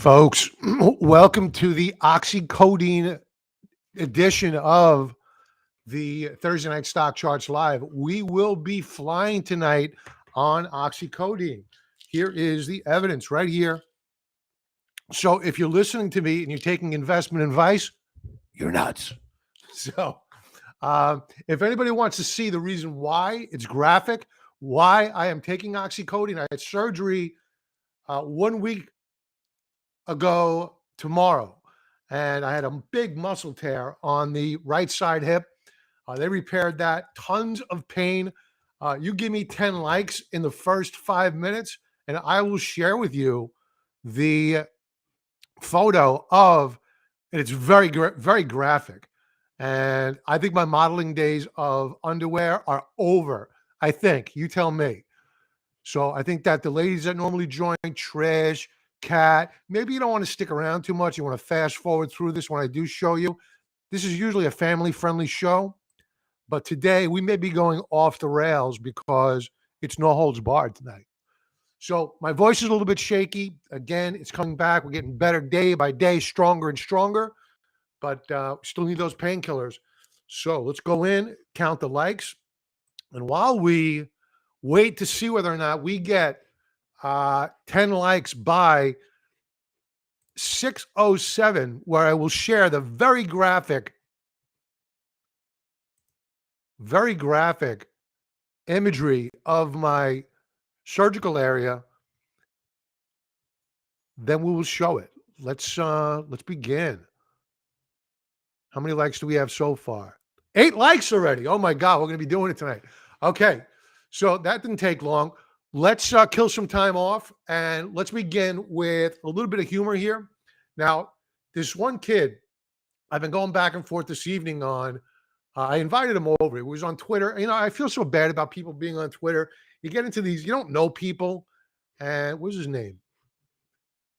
folks. Welcome to the Oxycodine edition of the Thursday Night Stock Charts Live. We will be flying tonight on Oxycodine. Here is the evidence right here. So if you're listening to me and you're taking investment advice, you're nuts. So if anybody wants to see the reason why, it's graphic, why I am taking Oxycodine. I had surgery 1 week ago tomorrow, and I had a big muscle tear on the right side hip. They repaired that. Tons of pain. You give me 10 likes in the first 5 minutes, and I will share with you the photo of, and it's very graphic. And I think my modeling days of underwear are over. I think. You tell me. So I think that the ladies that normally join, Trish, Cat, maybe you don't want to stick around too much. You want to fast forward through this when I do show you. This is usually a family-friendly show, but today we may be going off the rails because it's no holds barred tonight. So my voice is a little bit shaky. Again, it's coming back. We're getting better day by day, stronger and stronger, but still need those painkillers. So let's go in, count the likes, and while we wait to see whether or not we get 10 likes by 6:07, where I will share the very graphic imagery of my surgical area, then we will show it. Let's begin. How many likes do we have so far? 8 likes already. Oh my God, we're going to be doing it tonight. Okay, so that didn't take long. Let's kill some time off, and let's begin with a little bit of humor here. Now, this one kid I've been going back and forth this evening on. I invited him over. It was on Twitter. You know, I feel so bad about people being on Twitter. You get into these, you don't know people, and what's his name?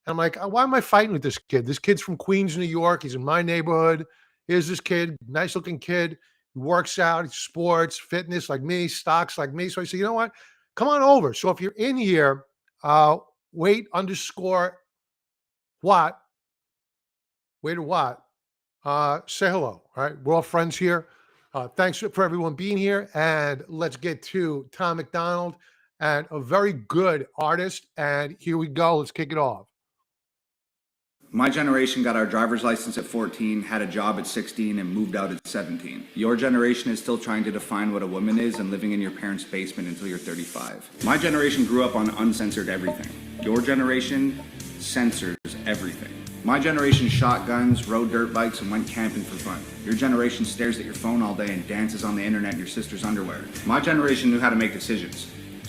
And I'm like, why am I fighting with this kid? This kid's from Queens, New York. He's in my neighborhood. Here's this kid, nice-looking kid. He works out, sports, fitness like me, stocks like me. So I said, you know what? Come on over. So if you're in here, wait underscore what? Wait or what? Say hello. All right. We're all friends here. Thanks for everyone being here. And let's get to Tom McDonald, and a very good artist. And here we go. Let's kick it off. My generation got our driver's license at 14, had a job at 16, and moved out at 17. Your generation is still trying to define what a woman is and living in your parents' basement until you're 35. My generation grew up on uncensored everything. Your generation censors everything. My generation shot guns, rode dirt bikes, and went camping for fun. Your generation stares at your phone all day and dances on the internet in your sister's underwear. My generation knew how to make decisions.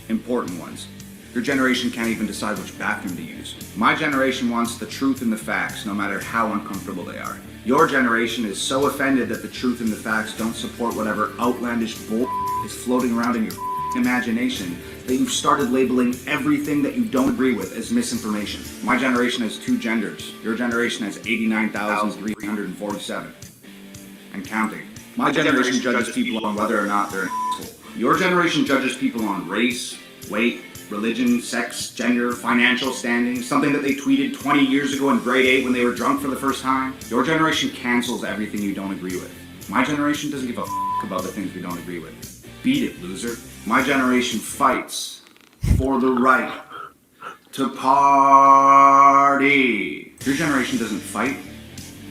Important ones. Your generation can't even decide which bathroom to use. My generation wants the truth and the facts, no matter how uncomfortable they are. Your generation is so offended that the truth and the facts don't support whatever outlandish bull is floating around in your imagination that you've started labeling everything that you don't agree with as misinformation. My generation has 2 genders. Your generation has 89,347. And counting. My generation judges people on whether or not they're an asshole. Your generation judges people on race, weight, religion, sex, gender, financial standing, something that they tweeted 20 years ago in grade 8 when they were drunk for the first time. Your generation cancels everything you don't agree with. My generation doesn't give a about the things we don't agree with. Beat it, loser. My generation fights for the right to party. Your generation doesn't fight,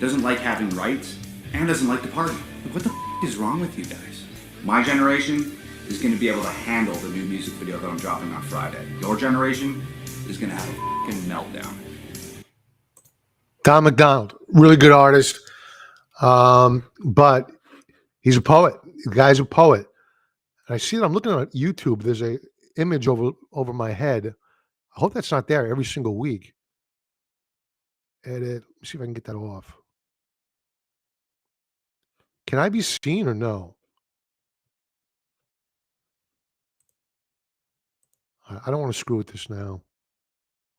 doesn't like having rights, and doesn't like to party. What the is wrong with you guys? My generation is going to be able to handle the new music video that I'm dropping on Friday. Your generation is going to have a fucking meltdown. Tom McDonald, really good artist, but he's a poet. The guy's a poet. And I see that I'm looking at YouTube. There's a image over my head. I hope that's not there every single week. Edit. Let me see if I can get that off. Can I be seen or no? I don't want to screw with this now.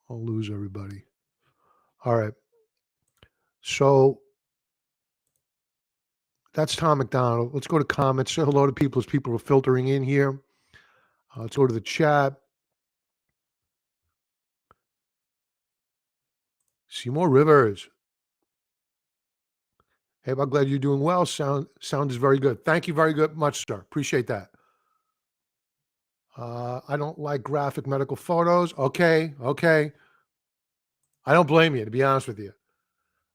I'll lose everybody. All right. So that's Tom McDonald. Let's go to comments. Say hello to people as people are filtering in here. Let's go to the chat. Seymour Rivers. Hey, I'm glad you're doing well. Sound is very good. Thank you very good much, sir. Appreciate that. I don't like graphic medical photos. Okay, okay. I don't blame you, to be honest with you.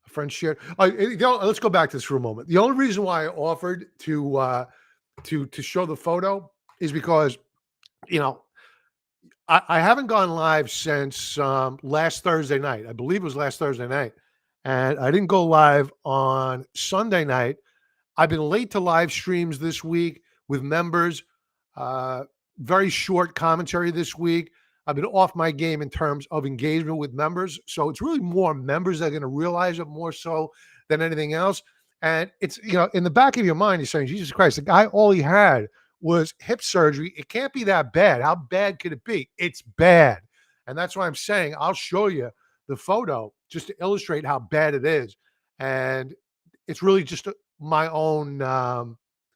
A friend shared. Let's go back to this for a moment. The only reason why I offered to show the photo is because you know I haven't gone live since last Thursday night. I believe it was last Thursday night, and I didn't go live on Sunday night. I've been late to live streams this week with members. Uh, Very short commentary this week. I've been off my game in terms of engagement with members. So it's really more members that are going to realize it more so than anything else. And it's, in the back of your mind, you're saying, Jesus Christ, the guy, all he had was hip surgery. It can't be that bad. How bad could it be? It's bad. And that's why I'm saying I'll show you the photo just to illustrate how bad it is. And it's really just my own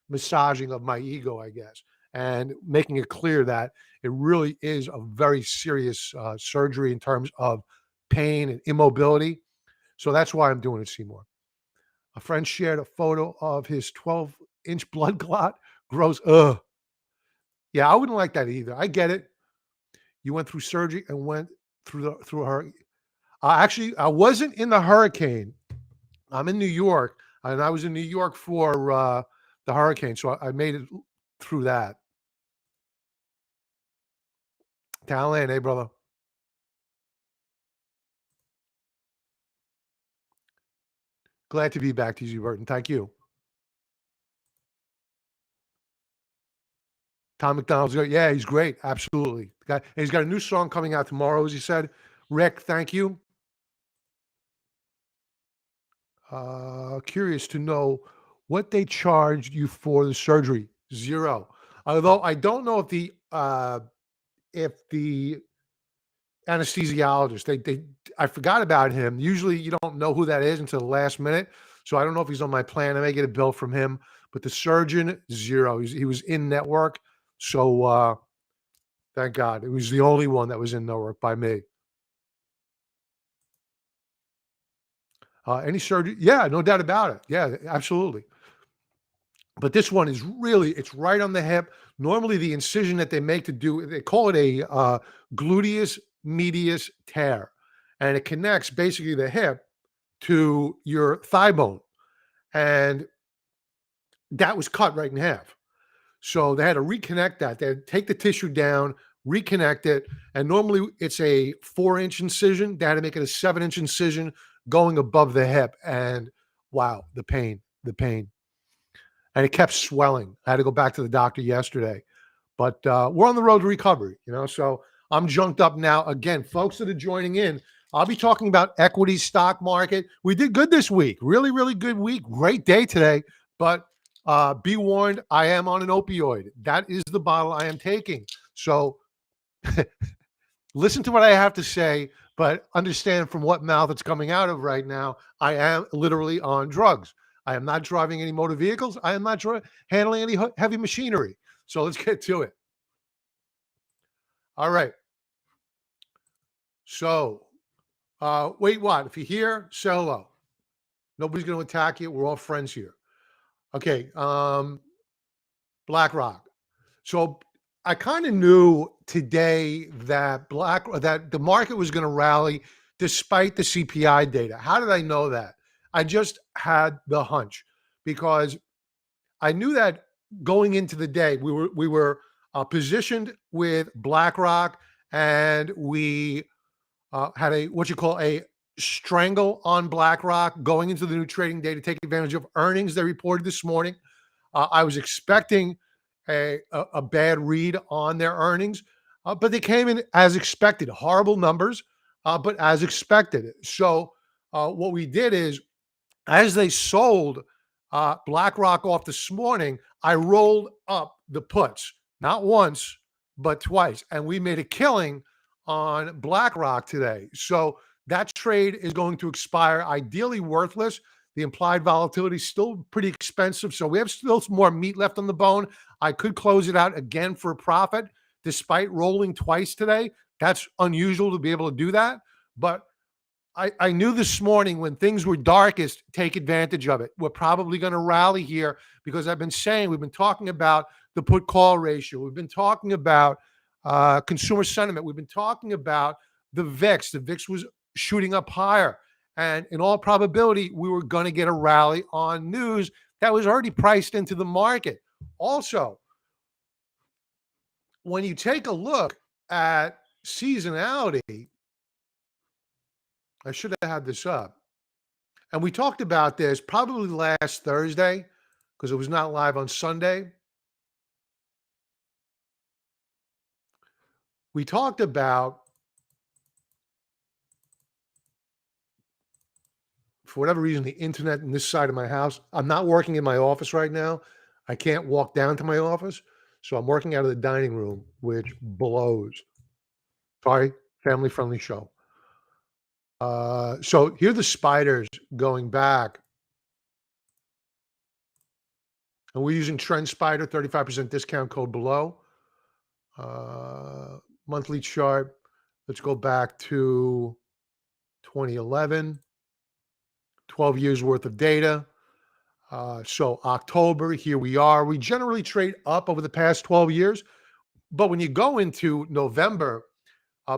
massaging of my ego, I guess, and making it clear that it really is a very serious surgery in terms of pain and immobility. So that's why I'm doing it, Seymour. A friend shared a photo of his 12-inch blood clot. Gross. Ugh. Yeah, I wouldn't like that either. I get it. You went through surgery and went through her. Actually, I wasn't in the hurricane. I'm in New York, and I was in New York for the hurricane, so I made it through that. Talent, hey, brother. Glad to be back, TZ Burton. Thank you. Tom McDonald's great. Yeah, he's great. Absolutely. He's got a new song coming out tomorrow, as he said. Rick, thank you. Curious to know what they charged you for the surgery. Zero. Although I don't know if the anesthesiologist, I forgot about him. Usually you don't know who that is until the last minute. So I don't know if he's on my plan. I may get a bill from him, but the surgeon, zero. He was in network. So thank God. It was the only one that was in network by me. Any surgery? Yeah, no doubt about it. Yeah, absolutely. But this one is really, it's right on the hip. Normally the incision that they make they call it a gluteus medius tear. And it connects basically the hip to your thigh bone. And that was cut right in half. So they had to reconnect that. They had to take the tissue down, reconnect it. And normally it's a 4-inch incision. They had to make it a 7-inch incision going above the hip. And wow, the pain. And it kept swelling. I had to go back to the doctor yesterday. But we're on the road to recovery, so I'm junked up now. Again, folks that are joining in, I'll be talking about equity, stock market. We did good this week. Really, really good week. Great day today. But be warned, I am on an opioid. That is the bottle I am taking. So listen to what I have to say, but understand from what mouth it's coming out of right now, I am literally on drugs. I am not driving any motor vehicles. I am not handling any heavy machinery. So let's get to it. All right. So, wait, what? If you're here, say hello. Nobody's going to attack you. We're all friends here. Okay. Blackrock. So I kind of knew today that the market was going to rally despite the CPI data. How did I know that? I just had the hunch because I knew that going into the day we were positioned with Blackrock, and we had a strangle on Blackrock going into the new trading day to take advantage of earnings they reported this morning. I was expecting a bad read on their earnings, but they came in as expected. Horrible numbers, but as expected. So what we did is, as they sold BlackRock off this morning, I rolled up the puts, not once, but twice. And we made a killing on BlackRock today. So that trade is going to expire, ideally worthless. The implied volatility is still pretty expensive. So we have still some more meat left on the bone. I could close it out again for a profit, despite rolling twice today. That's unusual to be able to do that. But I knew this morning when things were darkest, take advantage of it. We're probably going to rally here because I've been saying, we've been talking about the put call ratio. We've been talking about consumer sentiment. We've been talking about the VIX. The VIX was shooting up higher. And in all probability, we were going to get a rally on news that was already priced into the market. Also, when you take a look at seasonality, I should have had this up. And we talked about this probably last Thursday because it was not live on Sunday. We talked about, for whatever reason, the internet in this side of my house. I'm not working in my office right now. I can't walk down to my office. So I'm working out of the dining room, which blows. Sorry, family friendly show. So here are the spiders going back. And we're using Trend Spider, 35% discount code below. Monthly chart. Let's go back to 2011. 12 years worth of data. So October, here we are. We generally trade up over the past 12 years. But when you go into November,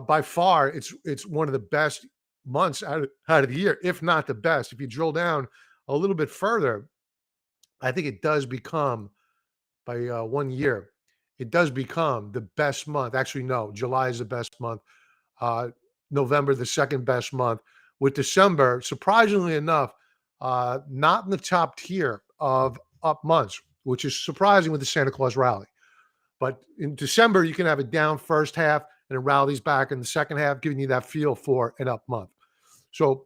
by far, it's one of the best months out of the year, if not the best. If you drill down a little bit further, I think it does become, by 1 year, it does become the best month. Actually, no, July is the best month. November, the second best month. With December, surprisingly enough, not in the top tier of up months, which is surprising with the Santa Claus rally. But in December, you can have a down first half and it rallies back in the second half, giving you that feel for an up month. So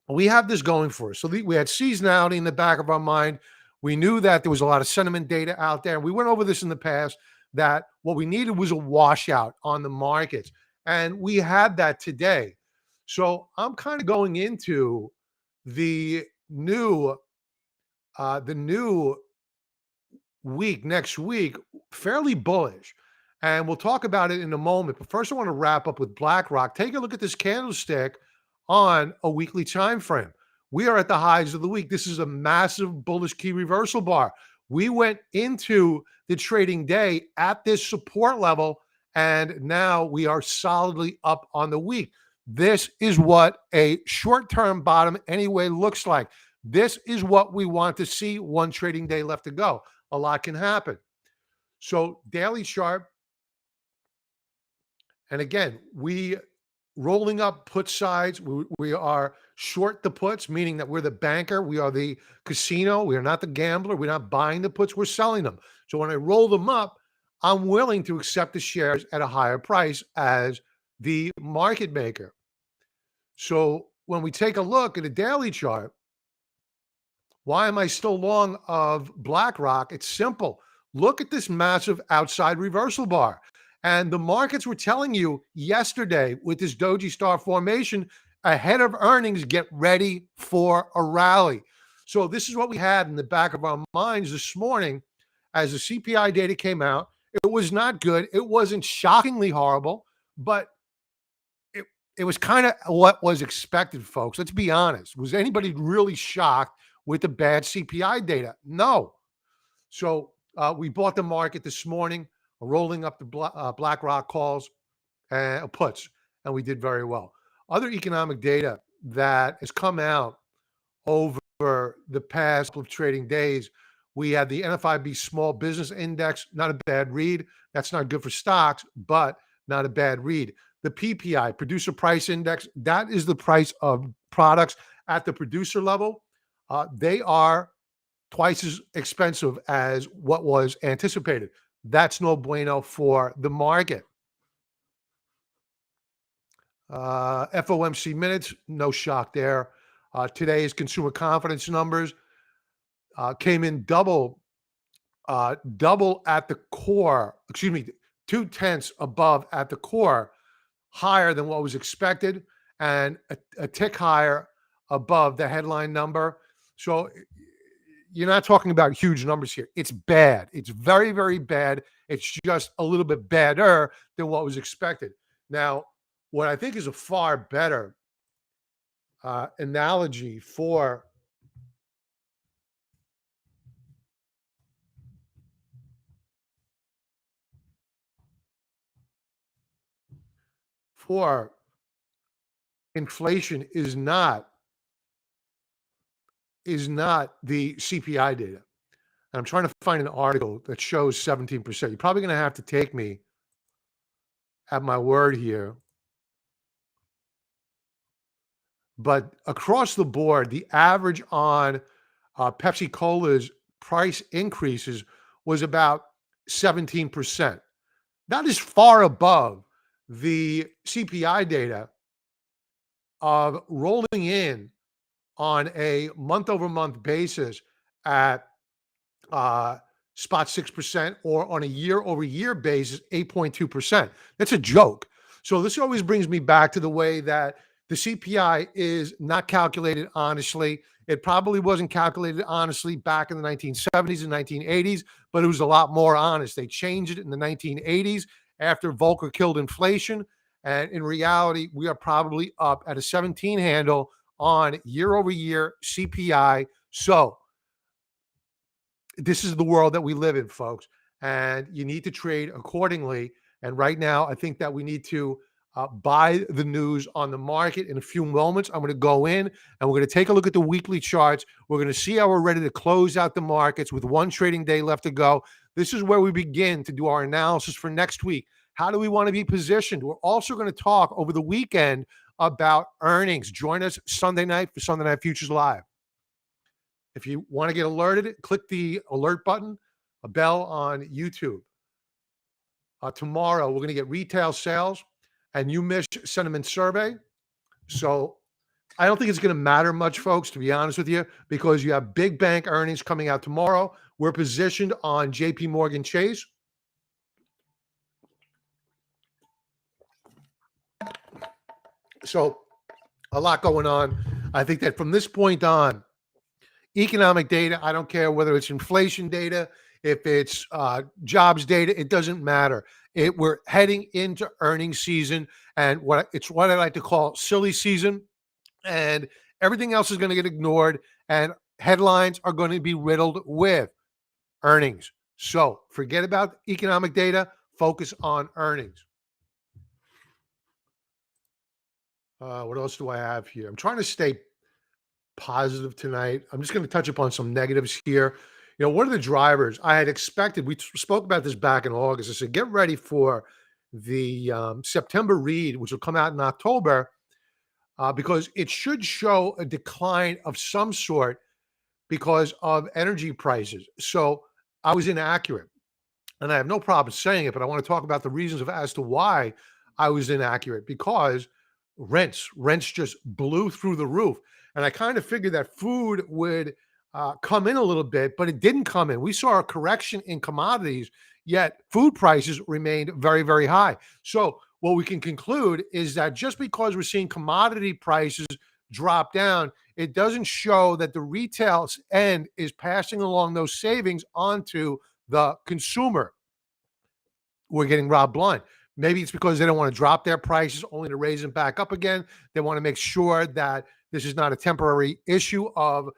we have this going for us. So we had seasonality in the back of our mind. We knew that there was a lot of sentiment data out there. We went over this in the past, that what we needed was a washout on the markets. And we had that today. So I'm kind of going into the new week, next week, fairly bullish. And we'll talk about it in a moment. But first, I want to wrap up with Blackrock. Take a look at this candlestick on a weekly time frame. We are at the highs of the week. This is a massive bullish key reversal bar. We went into the trading day at this support level, and now we are solidly up on the week. This is what a short-term bottom anyway looks like. This is what we want to see. One trading day left to go. A lot can happen. So daily chart. And again, we rolling up put sides. We are short the puts, meaning that we're the banker. We are the casino. We are not the gambler. We're not buying the puts. We're selling them. So when I roll them up, I'm willing to accept the shares at a higher price as the market maker. So when we take a look at a daily chart, why am I still long of Blackrock? It's simple. Look at this massive outside reversal bar. And the markets were telling you yesterday with this doji star formation, ahead of earnings, get ready for a rally. So this is what we had in the back of our minds this morning as the CPI data came out. It was not good. It wasn't shockingly horrible, but it was kind of what was expected, folks. Let's be honest. Was anybody really shocked with the bad CPI data? No. So we bought the market this morning, rolling up the Blackrock calls and puts, and we did very well. Other economic data that has come out over the past couple of trading days, we had the NFIB Small Business Index, not a bad read. That's not good for stocks, but not a bad read. The PPI, Producer Price Index, that is the price of products at the producer level. They are twice as expensive as what was anticipated. That's no bueno for the market. FOMC minutes, no shock there. Today's consumer confidence numbers came in double at the core, 0.2 above at the core, higher than what was expected, and a tick higher above the headline number. So you're not talking about huge numbers here. It's bad. It's very, very bad. It's just a little bit better than what was expected. Now, what I think is a far better analogy for inflation is not the CPI data. And I'm trying to find an article that shows 17%. You're probably going to have to take me at my word here. But across the board, the average on Pepsi Cola's price increases was about 17%. That is far above the CPI data of rolling in on a month-over-month basis at spot 6%, or on a year-over-year basis, 8.2%. That's a joke. So this always brings me back to the way that the CPI is not calculated honestly. It probably wasn't calculated honestly back in the 1970s and 1980s, but it was a lot more honest. They changed it in the 1980s after Volcker killed inflation. And in reality, we are probably up at a 17 handle on year-over-year CPI. So this is the world that we live in, folks, and you need to trade accordingly. And right now, I think that we need to buy the news on the market. In a few moments, I'm going to go in and we're going to take a look at the weekly charts. We're going to see how we're ready to close out the markets with one trading day left to go. This is where we begin to do our analysis for next week. How do we want to be positioned? We're also going to talk over the weekend about earnings. Join us Sunday night for Sunday Night Futures Live. If you want to get alerted, click the alert button, a bell on YouTube. Tomorrow, we're going to get retail sales and UMich sentiment survey. So I don't think it's going to matter much, folks, to be honest with you, because you have big bank earnings coming out tomorrow. We're positioned on JP Morgan Chase. So a lot going on. I think that from this point on, economic data, I don't care whether it's inflation data, if it's jobs data, it doesn't matter. We're heading into earnings season, and what I like to call silly season, and everything else is going to get ignored, and headlines are going to be riddled with earnings. So forget about economic data, focus on earnings. What else do I have here? I'm trying to stay positive tonight. I'm just going to touch upon some negatives here. You know, what are the drivers? I had expected, we spoke about this back in August. I said, get ready for the September read, which will come out in October, because it should show a decline of some sort because of energy prices. So I was inaccurate, and I have no problem saying it, but I want to talk about the reasons as to why I was inaccurate, because rents just blew through the roof. And I kind of figured that food would come in a little bit, but it didn't come in. We saw a correction in commodities, yet food prices remained very, very high. So what we can conclude is that just because we're seeing commodity prices drop down, it doesn't show that the retail end is passing along those savings onto the consumer. We're getting robbed blind. Maybe it's because they don't want to drop their prices only to raise them back up again. They want to make sure that this is not a temporary issue of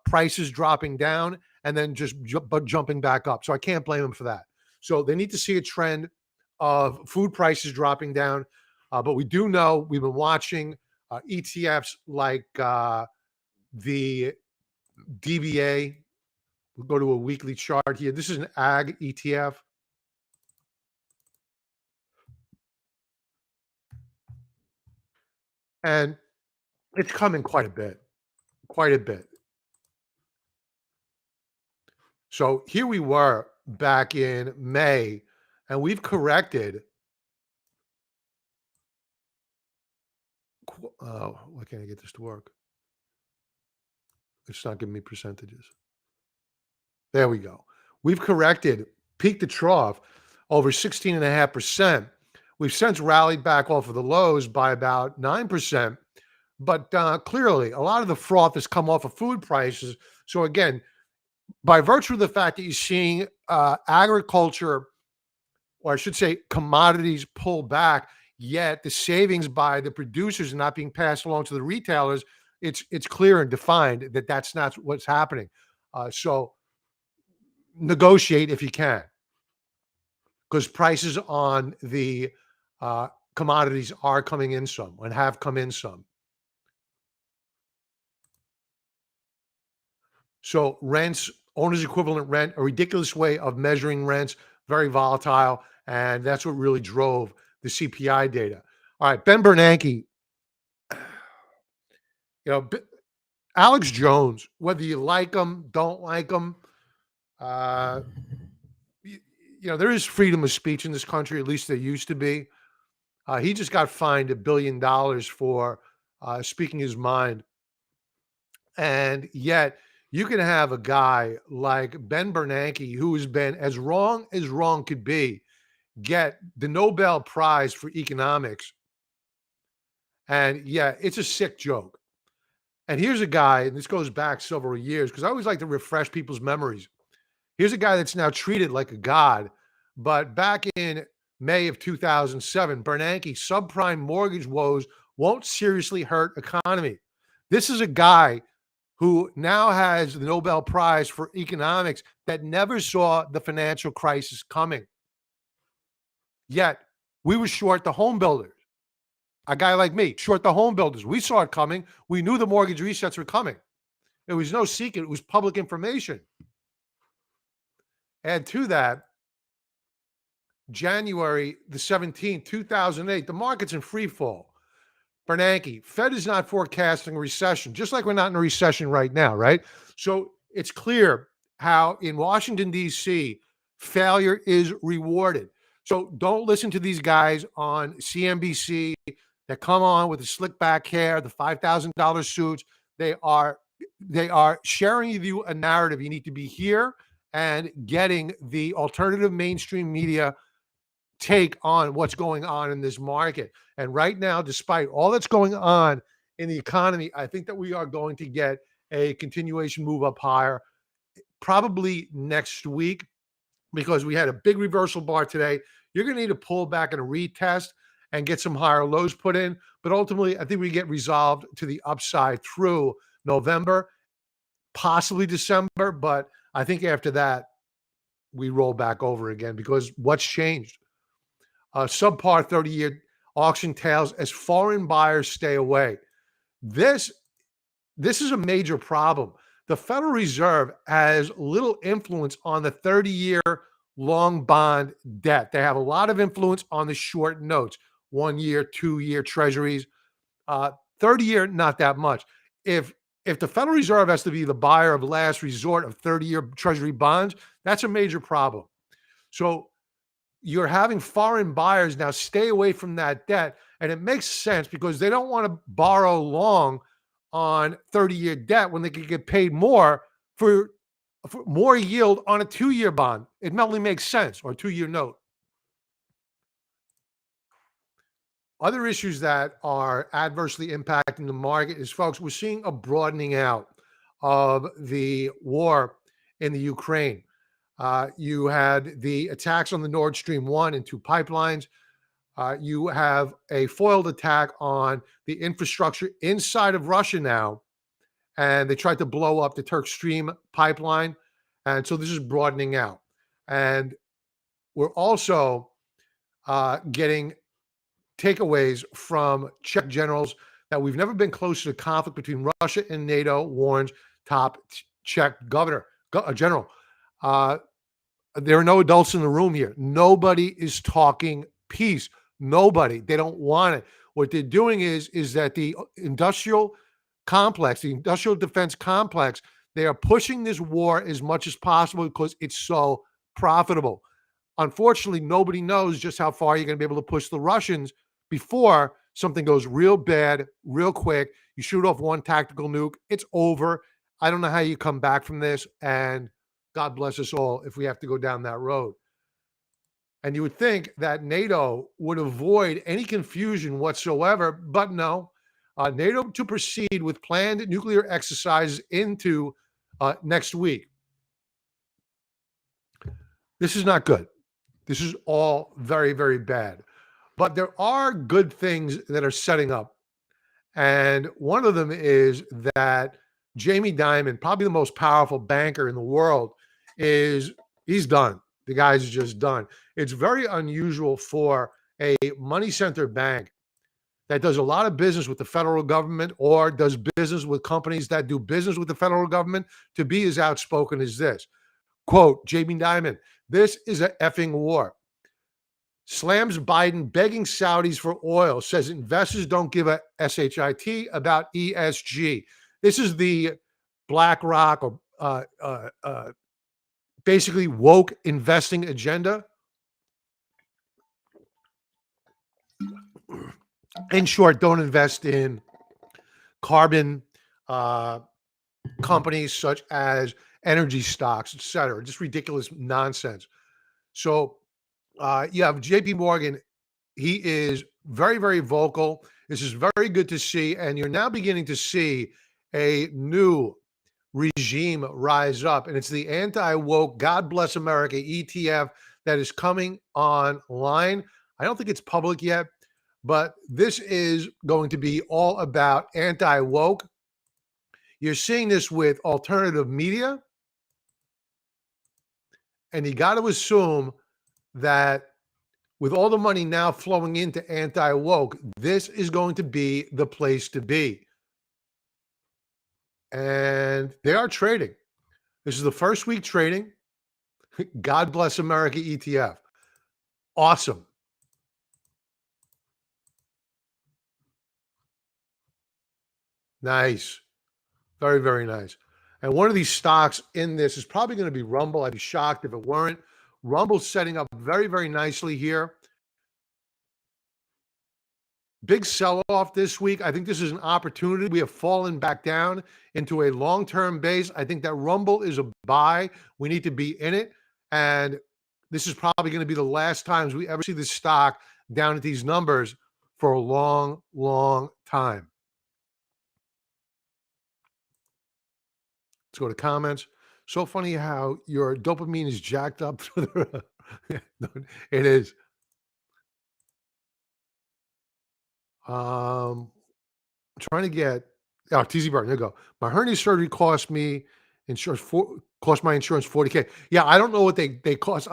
prices dropping down and then just jumping back up. So I can't blame them for that. So they need to see a trend of food prices dropping down. But we do know, we've been watching ETFs like the DBA. We'll go to a weekly chart here. This is an ag ETF. And it's coming quite a bit. So here we were back in May, and we've corrected. Why can't I get this to work? It's not giving me percentages. There we go. We've corrected peak to trough over 16.5%. We've since rallied back off of the lows by about 9%. But clearly, a lot of the froth has come off of food prices. So again, by virtue of the fact that you're seeing agriculture, or I should say commodities, pull back, yet the savings by the producers are not being passed along to the retailers, it's clear and defined that that's not what's happening. So negotiate if you can, because prices on the commodities are coming in some and have come in some. So rents, owner's equivalent rent, a ridiculous way of measuring rents, very volatile, and that's what really drove the CPI data. All right, Ben Bernanke, Alex Jones, whether you like him, don't like him, uh, there is freedom of speech in this country, at least there used to be. He just got fined $1 billion for speaking his mind. And yet you can have a guy like Ben Bernanke, who has been as wrong could be, get the Nobel Prize for economics. And yeah, it's a sick joke. And here's a guy, and this goes back several years, because I always like to refresh people's memories. Here's a guy that's now treated like a god. But back in May of 2007, Bernanke, subprime mortgage woes won't seriously hurt economy. This is a guy who now has the Nobel Prize for economics that never saw the financial crisis coming. Yet we were short the home builders. A guy like me, short the home builders. We saw it coming. We knew the mortgage resets were coming. It was no secret. It was public information. Add to that, January the 17th, 2008, the market's in free fall. Bernanke, Fed is not forecasting a recession, just like we're not in a recession right now, right? So it's clear how in Washington, D.C., failure is rewarded. So don't listen to these guys on CNBC that come on with the slick back hair, the $5,000 suits. They are sharing with you a narrative. You need to be here and getting the alternative mainstream media take on what's going on in this market. And right now, despite all that's going on in the economy, I think that we are going to get a continuation move up higher, probably next week, because we had a big reversal bar today. You're going to need to pull back and retest and get some higher lows put in. But ultimately, I think we get resolved to the upside through November, possibly December. But I think after that, we roll back over again, because what's changed? Subpar 30-year auction tails as foreign buyers stay away. This is a major problem. The Federal Reserve has little influence on the 30-year long bond debt. They have a lot of influence on the short notes, 1 year, 2 year treasuries. 30-year, not that much. If the Federal Reserve has to be the buyer of last resort of 30-year treasury bonds, that's a major problem. So you're having foreign buyers now stay away from that debt. And it makes sense, because they don't want to borrow long on 30-year debt when they could get paid more for more yield on a 2-year bond. It only makes sense, or a 2-year note. Other issues that are adversely impacting the market is, folks, we're seeing a broadening out of the war in the Ukraine. You had the attacks on the Nord Stream 1 and 2 pipelines. You have a foiled attack on the infrastructure inside of Russia now, and they tried to blow up the Turk Stream pipeline. And so this is broadening out. And we're also getting takeaways from Czech generals that we've never been closer to conflict between Russia and NATO, warns top Czech general. There are no adults in the room here. Nobody is talking peace. Nobody. They don't want it. What they're doing is that the industrial complex, the industrial defense complex, they are pushing this war as much as possible because it's so profitable. Unfortunately, nobody knows just how far you're going to be able to push the Russians before something goes real bad, real quick. You shoot off one tactical nuke, it's over. I don't know how you come back from this, and God bless us all if we have to go down that road. And you would think that NATO would avoid any confusion whatsoever, but no. NATO to proceed with planned nuclear exercises into next week. This is not good. This is all very, very bad. But there are good things that are setting up. And one of them is that Jamie Dimon, probably the most powerful banker in the world, he's done. The guy's just done. It's very unusual for a money center bank that does a lot of business with the federal government or does business with companies that do business with the federal government to be as outspoken as this. Quote, Jamie Dimon, this is a effing war. Slams Biden begging Saudis for oil, says investors don't give a shit about ESG. This is the Blackrock or basically woke investing agenda. In short, don't invest in carbon companies such as energy stocks, et cetera. Just ridiculous nonsense. So you have JP Morgan. He is very, very vocal. This is very good to see. And you're now beginning to see a new regime rise up. And it's the anti-woke God Bless America ETF that is coming online. I don't think it's public yet, but this is going to be all about anti-woke. You're seeing this with alternative media. And you got to assume that with all the money now flowing into anti-woke, this is going to be the place to be. And they are trading. This is the first week trading. God Bless America ETF. Awesome. Nice. Very, very nice. And one of these stocks in this is probably going to be Rumble. I'd be shocked if it weren't. Rumble's setting up very, very nicely here. Big sell-off this week. I think this is an opportunity. We have fallen back down into a long-term base. I think that Rumble is a buy. We need to be in it. And this is probably going to be the last times we ever see this stock down at these numbers for a long, long time. Let's go to comments. So funny how your dopamine is jacked up. It is. Trying to get TZ Burton. There you go. My hernia surgery cost me cost my insurance $40K. Yeah, I don't know what they cost.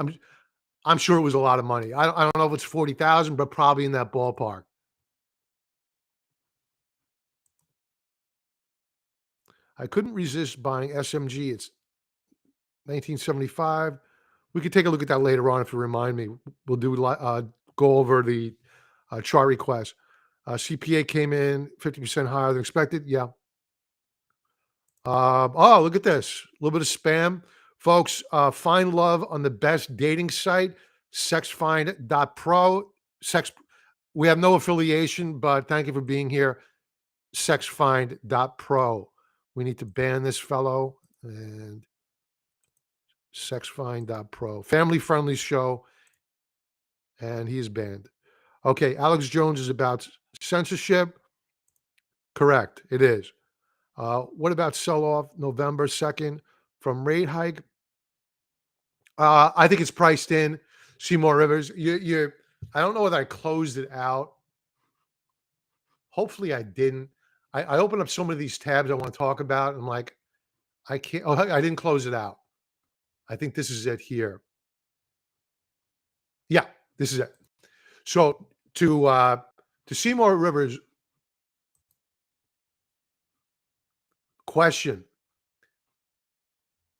I'm sure it was a lot of money. I don't know if it's 40,000, but probably in that ballpark. I couldn't resist buying SMG. It's 1975. We could take a look at that later on if you remind me. We'll do go over the chart request. CPA came in 50% higher than expected. Yeah. Oh, look at this. A little bit of spam. Folks, find love on the best dating site, sexfind.pro. We have no affiliation, but thank you for being here. Sexfind.pro. We need to ban this fellow. And sexfind.pro. Family-friendly show. And he is banned. Okay, Alex Jones is about censorship. Correct, it is. What about sell-off November 2nd from rate hike? I think it's priced in. Seymour Rivers. I don't know whether I closed it out. Hopefully I didn't. I opened up some of these tabs I want to talk about. I'm like, I can't. Oh, I didn't close it out. I think this is it here. Yeah, this is it. So to Seymour Rivers' question,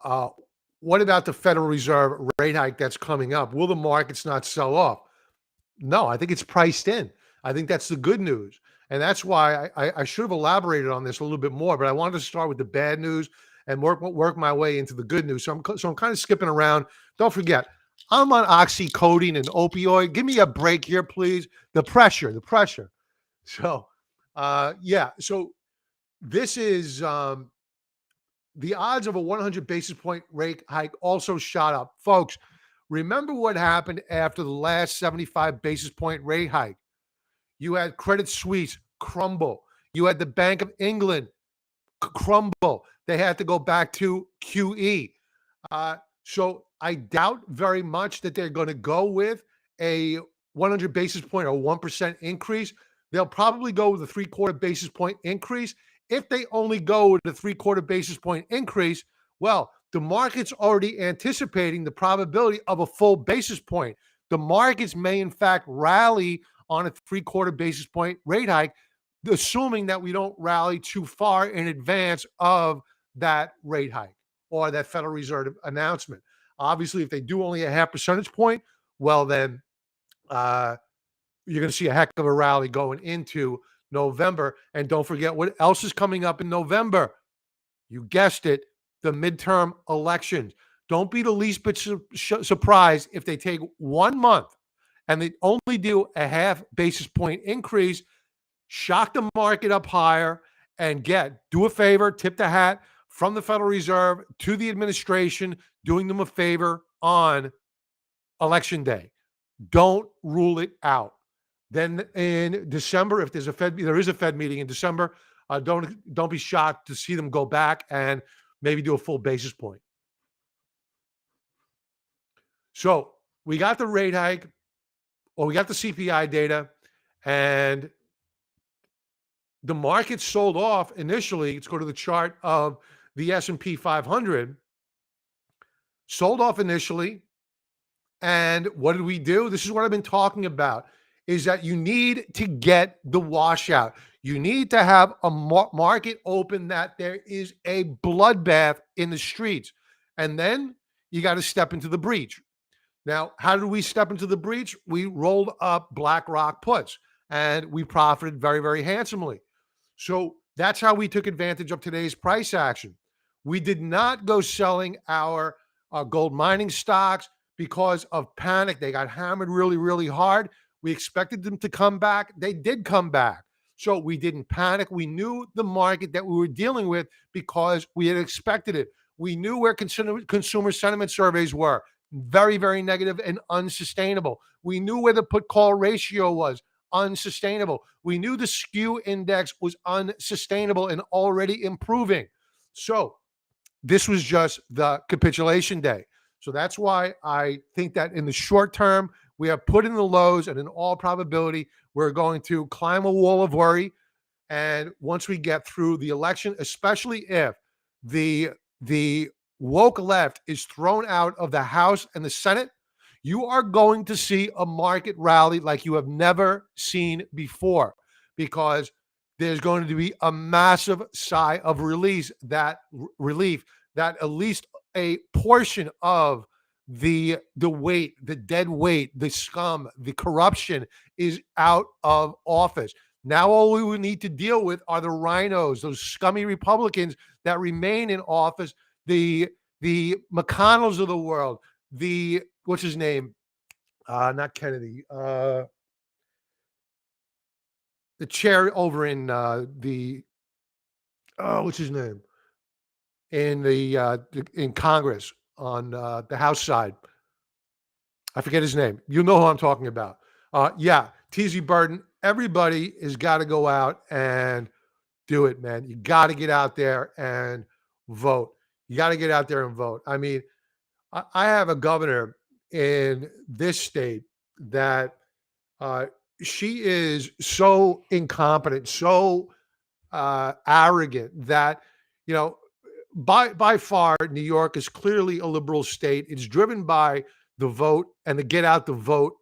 what about the Federal Reserve rate hike that's coming up? Will the markets not sell off? No, I think it's priced in. I think that's the good news. And that's why I should have elaborated on this a little bit more, but I wanted to start with the bad news and work my way into the good news. So I'm kind of skipping around. Don't forget, I'm on Oxycodine and opioid. Give me a break here, please. The pressure. So, yeah. So this is the odds of a 100 basis point rate hike also shot up. Folks, remember what happened after the last 75 basis point rate hike. You had Credit Suisse crumble. You had the Bank of England crumble. They had to go back to QE. So I doubt very much that they're going to go with a 100 basis point or 1% increase. they'll probably go with a 3/4 basis point increase. If they only go with a 3/4 basis point increase, well, the market's already anticipating the probability of a full basis point. The markets may, in fact, rally on a 3/4 basis point rate hike, assuming that we don't rally too far in advance of that rate hike or that Federal Reserve announcement. Obviously, if they do only a half percentage point, well, then you're going to see a heck of a rally going into November. And don't forget what else is coming up in November. You guessed it, the midterm elections. Don't be the least bit surprised if they take 1 month and they only do a half basis point increase, shock the market up higher, and do a favor, tip the hat from the Federal Reserve to the administration, doing them a favor on election day. Don't rule it out. Then in December, if there is a Fed meeting in December, don't be shocked to see them go back and maybe do a full basis point. So we got the rate hike, or we got the CPI data, and the market sold off initially. Let's go to the chart of the S&P 500. Sold off initially. And what did we do? This is what I've been talking about, is that you need to get the washout. You need to have a market open that there is a bloodbath in the streets. And then you got to step into the breach. Now, how did we step into the breach? We rolled up Blackrock puts, and we profited very, very handsomely. So that's how we took advantage of today's price action. We did not go selling our gold mining stocks because of panic. They got hammered really, really hard. We expected them to come back. They did come back. So we didn't panic. We knew the market that we were dealing with because we had expected it. We knew where consumer sentiment surveys were. Very, very negative and unsustainable. We knew where the put-call ratio was. Unsustainable. We knew the skew index was unsustainable and already improving. So this was just the capitulation day. So that's why I think that in the short term, we have put in the lows, and in all probability, we're going to climb a wall of worry. And once we get through the election, especially if the woke left is thrown out of the House and the Senate, you are going to see a market rally like you have never seen before, because there's going to be a massive sigh of relief that at least a portion of the weight, the dead weight, the scum, the corruption is out of office. Now all we would need to deal with are the rhinos, those scummy Republicans that remain in office, the McDonalds of the world, what's his name? Not Kennedy. The chair over in what's his name? In Congress on the House side. I forget his name. You know who I'm talking about. T.Z. Burton. Everybody has got to go out and do it, man. You got to get out there and vote. You got to get out there and vote. I mean, I have a governor in this state that she is so incompetent, so arrogant that, by far, New York is clearly a liberal state. It's driven by the vote and the get out the vote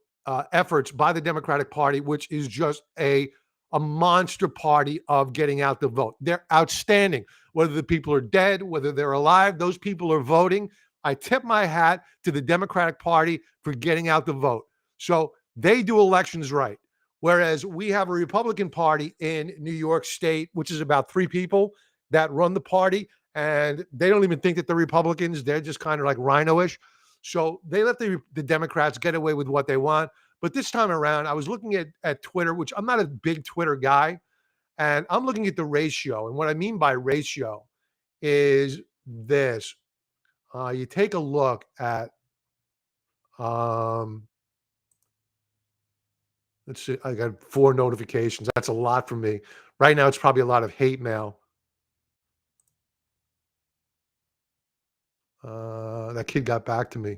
efforts by the Democratic Party, which is just a monster party of getting out the vote. They're outstanding. Whether the people are dead, whether they're alive, those people are voting. I tip my hat to the Democratic Party for getting out the vote. So they do elections right. Whereas we have a Republican Party in New York State, which is about 3 people that run the party. And they don't even think that they're Republicans. They're just kind of like rhino-ish. So they let the Democrats get away with what they want. But this time around, I was looking at Twitter, which I'm not a big Twitter guy, and I'm looking at the ratio. And what I mean by ratio is this. You take a look at, let's see, I got 4 notifications. That's a lot for me. Right now, it's probably a lot of hate mail. That kid got back to me.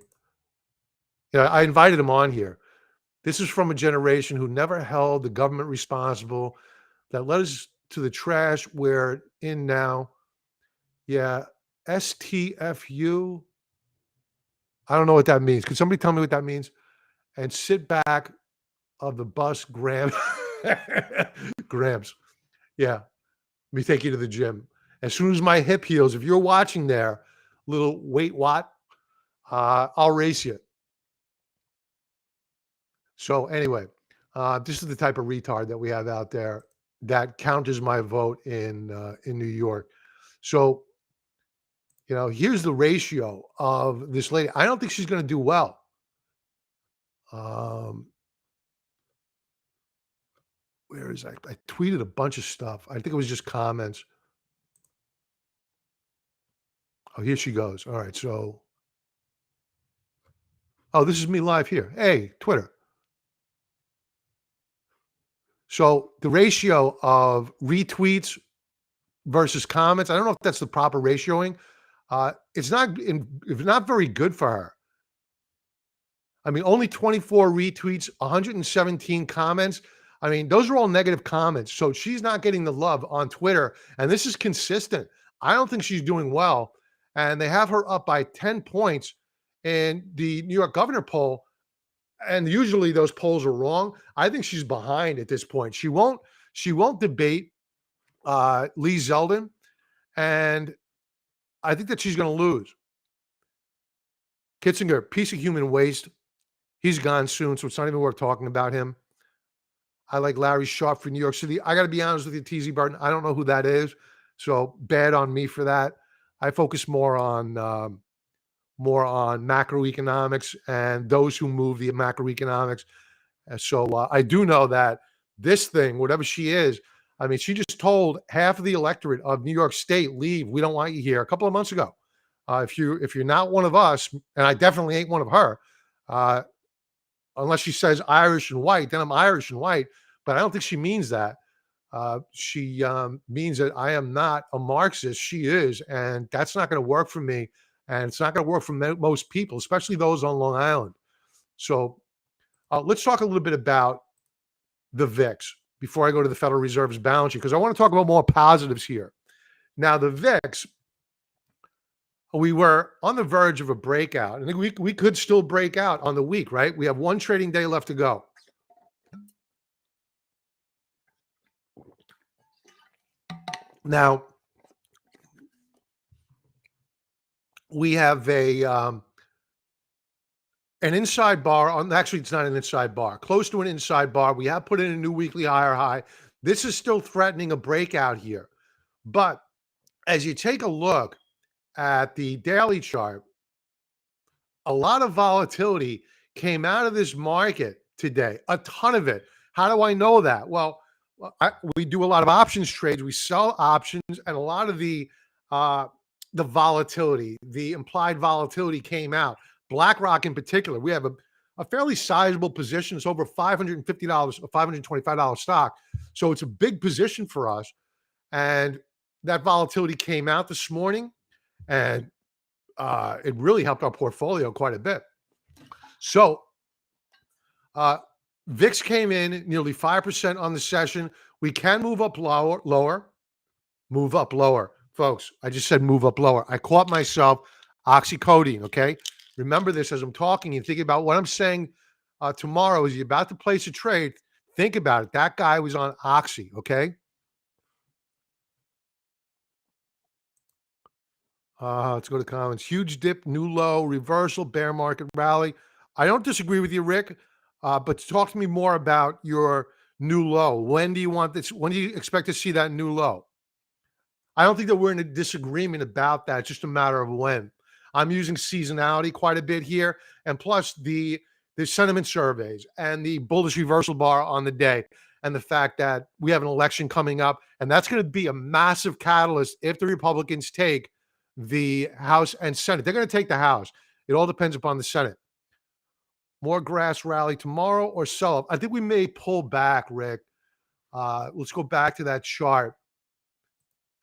I invited him on here. This is from a generation who never held the government responsible, that led us to the trash we're in now. Yeah, STFU. I don't know what that means. Could somebody tell me what that means? And sit back of the bus, Graham. Grams. Yeah. Let me take you to the gym. As soon as my hip heals, if you're watching there, little weight watt, I'll race you. So anyway, this is the type of retard that we have out there that counters my vote in New York. So, here's the ratio of this lady. I don't think she's going to do well. Where is I tweeted a bunch of stuff. I think it was just comments. Oh, here she goes. All right. So, this is me live here. Hey, Twitter. So the ratio of retweets versus comments, I don't know if that's the proper ratioing. It's not very good for her. I mean, only 24 retweets, 117 comments. I mean, those are all negative comments. So she's not getting the love on Twitter. And this is consistent. I don't think she's doing well. And they have her up by 10 points in the New York governor poll. And usually those polls are wrong. I think she's behind at this point. She won't debate Lee Zeldin. And I think that she's going to lose. Kitzinger, piece of human waste. He's gone soon, so it's not even worth talking about him. I like Larry Sharp for New York City. I got to be honest with you, TZ Burton. I don't know who that is, so bad on me for that. I focus more on macroeconomics and those who move the macroeconomics. So I do know that this thing, whatever she is, I mean, she just told half of the electorate of New York State, leave. We don't want you here a couple of months ago. If you're not one of us, and I definitely ain't one of her, unless she says Irish and white, then I'm Irish and white. But I don't think she means that. She means that I am not a Marxist. She is, and that's not going to work for me. And it's not going to work for most people, especially those on Long Island. So let's talk a little bit about the VIX before I go to the Federal Reserve's balance sheet, because I want to talk about more positives here. Now, the VIX, we were on the verge of a breakout. I think we could still break out on the week, right? We have one trading day left to go. Now, we have an inside bar on. Actually, it's not an inside bar. Close to an inside bar. We have put in a new weekly higher high. This is still threatening a breakout here. But as you take a look at the daily chart, a lot of volatility came out of this market today. A ton of it. How do I know that? Well, we do a lot of options trades. We sell options, and a lot of the volatility, the implied volatility came out. Blackrock in particular, we have a fairly sizable position. It's over $550, a $525 stock. So it's a big position for us. And that volatility came out this morning, and it really helped our portfolio quite a bit. So VIX came in nearly 5% on the session. We can move up lower. Move up lower. Folks, I just said move up lower. I caught myself. Oxycodine, okay? Remember this as I'm talking and thinking about what I'm saying tomorrow. As you're about to place a trade, think about it. That guy was on Oxy, okay? Let's go to comments. Huge dip, new low, reversal, bear market rally. I don't disagree with you, Rick, but talk to me more about your new low. When do you want this? When do you expect to see that new low? I don't think that we're in a disagreement about that. It's just a matter of when. I'm using seasonality quite a bit here, and plus the sentiment surveys and the bullish reversal bar on the day, and the fact that we have an election coming up, and that's going to be a massive catalyst if the Republicans take the House and Senate. They're going to take the House. It all depends upon the Senate. More grass rally tomorrow or sell up? I think we may pull back, Rick. Let's go back to that chart.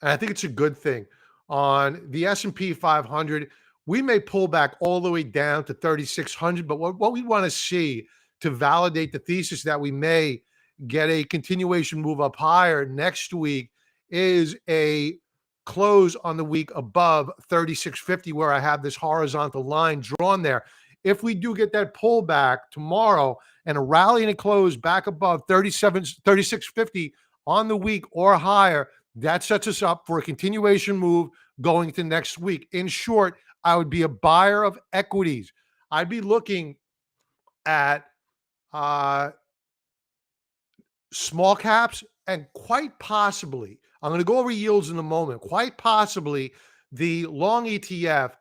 And I think it's a good thing. On the S&P 500, we may pull back all the way down to 3,600. But what we want to see to validate the thesis that we may get a continuation move up higher next week is a close on the week above 3650, where I have this horizontal line drawn there. If we do get that pullback tomorrow and a rally and a close back above 3650 on the week or higher, that sets us up for a continuation move going to next week. In short, I would be a buyer of equities. I'd be looking at small caps and quite possibly, I'm going to go over yields in a moment, quite possibly the long ETF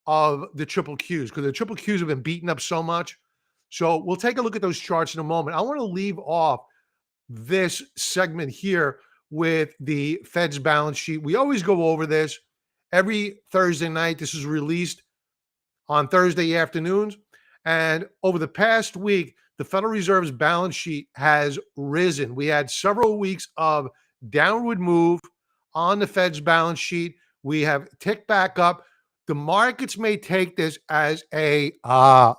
of the triple Qs, because the triple Qs have been beaten up so much. So we'll take a look at those charts in a moment. I want to leave off this segment here with the Fed's balance sheet. We always go over this every Thursday night. This is released on Thursday afternoons. And over the past week, the Federal Reserve's balance sheet has risen. We had several weeks of downward move on the Fed's balance sheet. We have ticked back up. The markets may take this as a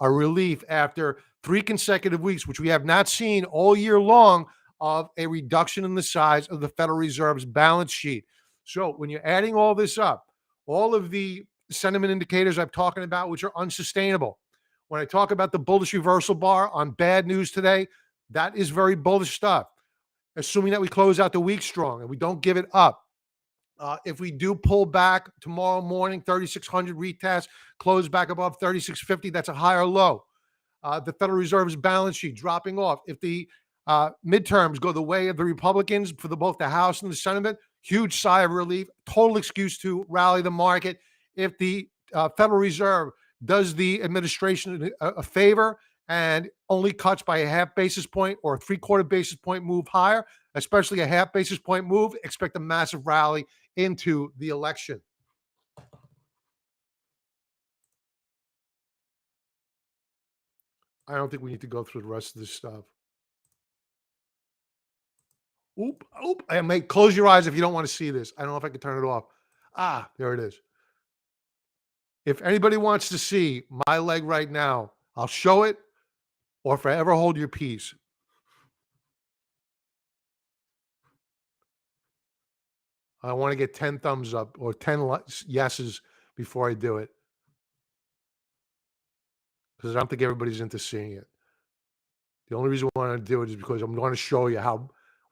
relief after 3 consecutive weeks, which we have not seen all year long, of a reduction in the size of the Federal Reserve's balance sheet. So when you're adding all this up, all of the sentiment indicators I'm talking about, which are unsustainable. When I talk about the bullish reversal bar on bad news today, that is very bullish stuff, assuming that we close out the week strong and we don't give it up. If we do pull back tomorrow morning, 3,600 retest, close back above 3,650, that's a higher low. The Federal Reserve's balance sheet dropping off. If the midterms go the way of the Republicans for both the House and the Senate, huge sigh of relief, total excuse to rally the market. If the Federal Reserve does the administration a favor and only cuts by a half basis point or a 3/4 basis point move higher, especially a half basis point move, expect a massive rally into the election. I don't think we need to go through the rest of this stuff. Oop. I may close your eyes if you don't want to see this. I don't know if I can turn it off. There it is. If anybody wants to see my leg right now, I'll show it, or forever hold your peace. I want to get 10 thumbs up or 10 yeses before I do it, because I don't think everybody's into seeing it. The only reason I want to do it is because I'm going to show you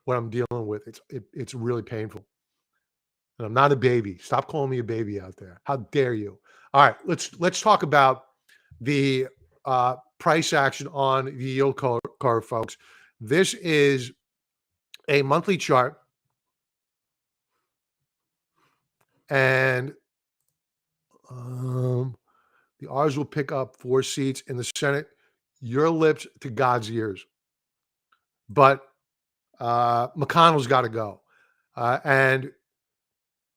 what I'm dealing with. It's really painful. And I'm not a baby. Stop calling me a baby out there. How dare you? All right, let's talk about the price action on the yield curve, folks. This is a monthly chart, and the R's will pick up 4 seats in the Senate. Your lips to God's ears. But McConnell's got to go. And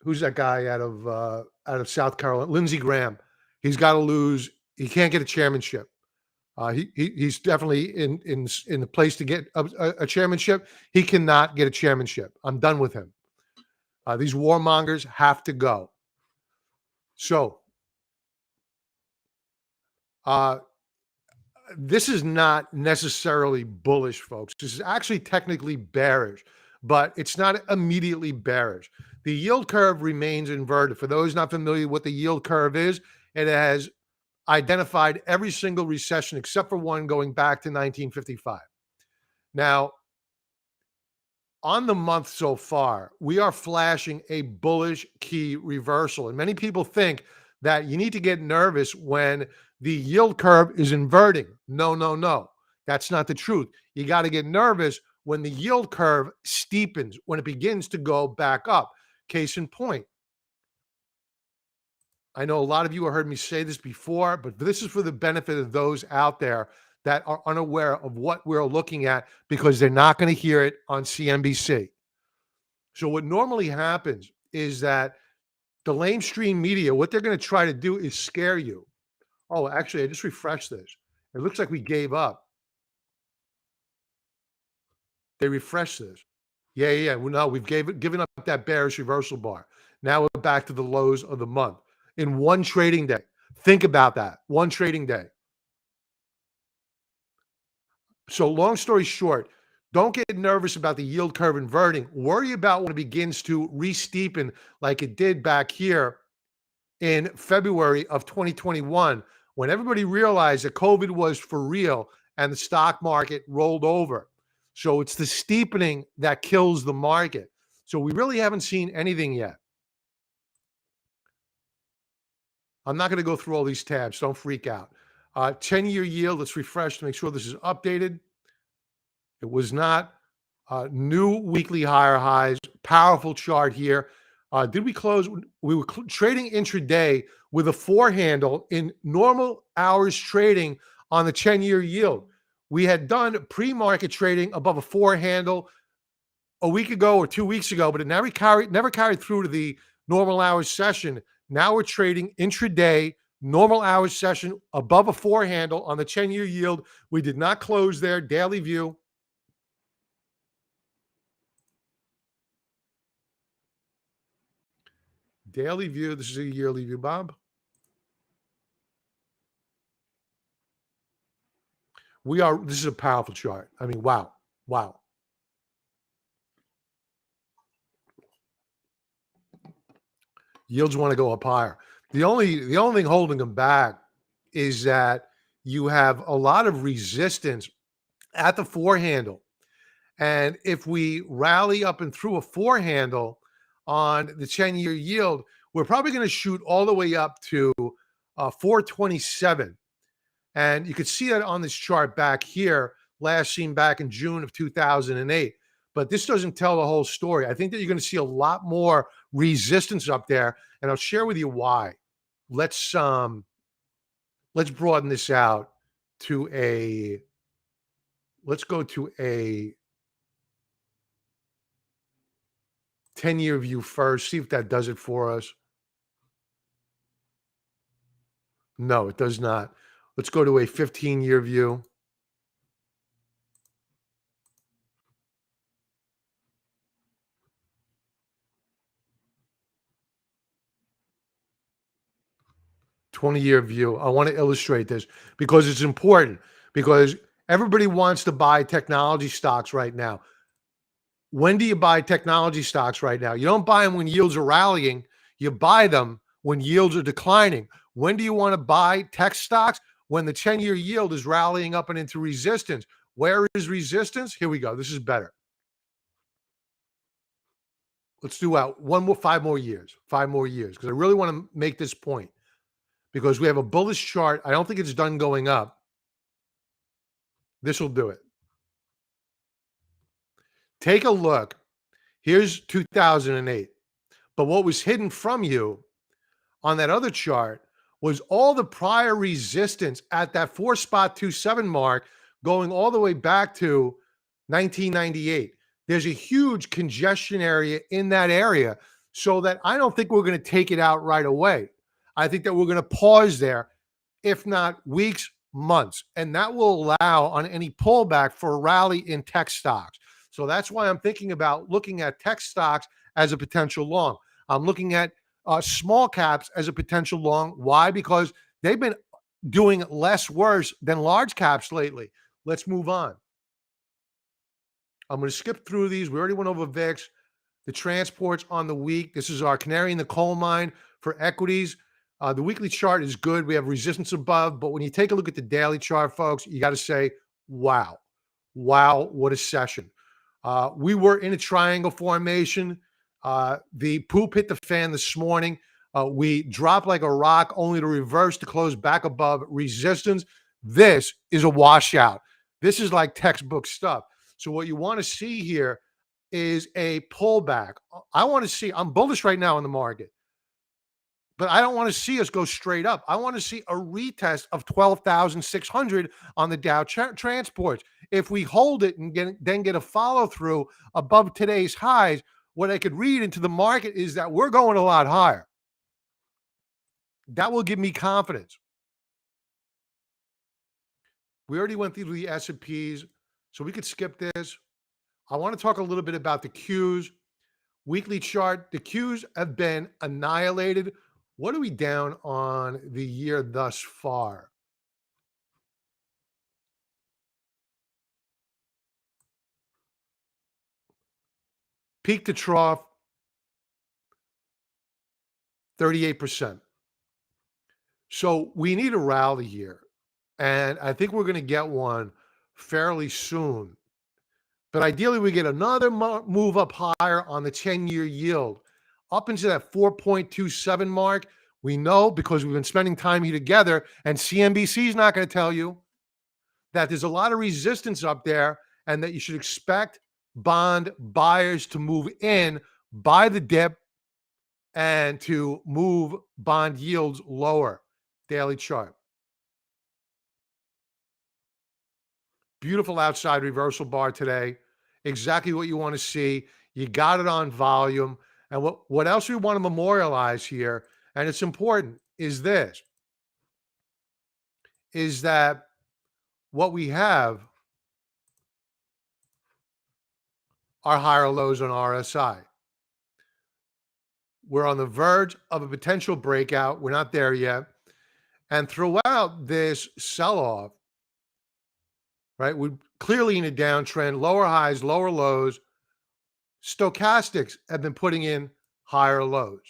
who's that guy out of South Carolina? Lindsey Graham. He's got to lose. He can't get a chairmanship. He's definitely in the place to get a chairmanship. He cannot get a chairmanship. I'm done with him. These warmongers have to go. So this is not necessarily bullish, folks. This is actually technically bearish, but it's not immediately bearish. The yield curve remains inverted. For those not familiar with what the yield curve is, it has identified every single recession except for one going back to 1955. Now, on the month so far, we are flashing a bullish key reversal. And many people think that you need to get nervous when the yield curve is inverting. No. That's not the truth. You got to get nervous when the yield curve steepens, when it begins to go back up. Case in point. I know a lot of you have heard me say this before, but this is for the benefit of those out there that are unaware of what we're looking at, because they're not going to hear it on CNBC. So what normally happens is that the lamestream media, what they're going to try to do is scare you. Oh, actually, I just refreshed this. It looks like we gave up. They refreshed this. Yeah. Well, no, we've given up that bearish reversal bar. Now we're back to the lows of the month in one trading day. Think about that. One trading day. So long story short, don't get nervous about the yield curve inverting. Worry about when it begins to re-steepen like it did back here in February of 2021, when everybody realized that COVID was for real and the stock market rolled over. So it's the steepening that kills the market. So we really haven't seen anything yet. I'm not going to go through all these tabs. Don't freak out. 10-year yield. Let's refresh to make sure this is updated. It was not. New weekly higher highs. Powerful chart here. Did we close? We were trading intraday with a 4 handle in normal hours trading on the 10-year yield. We had done pre-market trading above a 4 handle a week ago or 2 weeks ago, but it never carried through to the normal hours session. Now we're trading intraday, normal hours session above a 4 handle on the 10-year yield. We did not close there. Daily view. Daily view. This is a yearly view, Bob. This is a powerful chart. I mean, wow. Wow. Yields want to go up higher. The only thing holding them back is that you have a lot of resistance at the 4 handle. And if we rally up and through a 4 handle on the 10-year yield, we're probably going to shoot all the way up to 427. And you could see that on this chart back here, last seen back in June of 2008. But this doesn't tell the whole story. I think that you're going to see a lot more resistance up there, and I'll share with you why. Let's broaden this out to let's go to a 10-year view first, see if that does it for us. No, it does not. Let's go to a 15-year view. '20-year view. I want to illustrate this because it's important, because everybody wants to buy technology stocks right now. When do you buy technology stocks right now? You don't buy them when yields are rallying. You buy them when yields are declining. When do you want to buy tech stocks? When the 10-year yield is rallying up and into resistance. Where is resistance? Here we go. This is better. Let's do 5 more years, because I really want to make this point, because we have a bullish chart. I don't think it's done going up. This will do it. Take a look. Here's 2008. But what was hidden from you on that other chart was all the prior resistance at that 4.27 mark going all the way back to 1998. There's a huge congestion area in that area, so that I don't think we're going to take it out right away. I think that we're going to pause there, if not weeks, months, and that will allow on any pullback for a rally in tech stocks. So that's why I'm thinking about looking at tech stocks as a potential long. I'm looking at small caps as a potential long. Why? Because they've been doing less worse than large caps lately. Let's move on. I'm going to skip through these. We already went over VIX. The transports on the week. This is our canary in the coal mine for equities. The weekly chart is good. We have resistance above. But when you take a look at the daily chart, folks, you got to say, wow. Wow, what a session. We were in a triangle formation. The poop hit the fan this morning. We dropped like a rock, only to reverse to close back above resistance. This is a washout. This is like textbook stuff. So what you want to see here is a pullback. I'm bullish right now in the market, but I don't want to see us go straight up. I want to see a retest of 12,600 on the Dow transports. If we hold it and then get a follow through above today's highs, what I could read into the market is that we're going a lot higher. That will give me confidence. We already went through the S&Ps, so we could skip this. I want to talk a little bit about the Qs. Weekly chart, the Qs have been annihilated. What are we down on the year thus far? Peak to trough, 38%. So we need a rally here. And I think we're going to get one fairly soon. But ideally, we get another move up higher on the 10-year yield, up into that 4.27 mark. We know because we've been spending time here together, and CNBC is not going to tell you that there's a lot of resistance up there and that you should expect bond buyers to move in, buy the dip, and to move bond yields lower. Daily chart. Beautiful outside reversal bar today. Exactly what you want to see. You got it on volume. And what else we want to memorialize here, and it's important, is this, is that what we have are higher lows on RSI. We're on the verge of a potential breakout. We're not there yet. And throughout this sell-off, right, we're clearly in a downtrend, lower highs, lower lows. Stochastics have been putting in higher lows.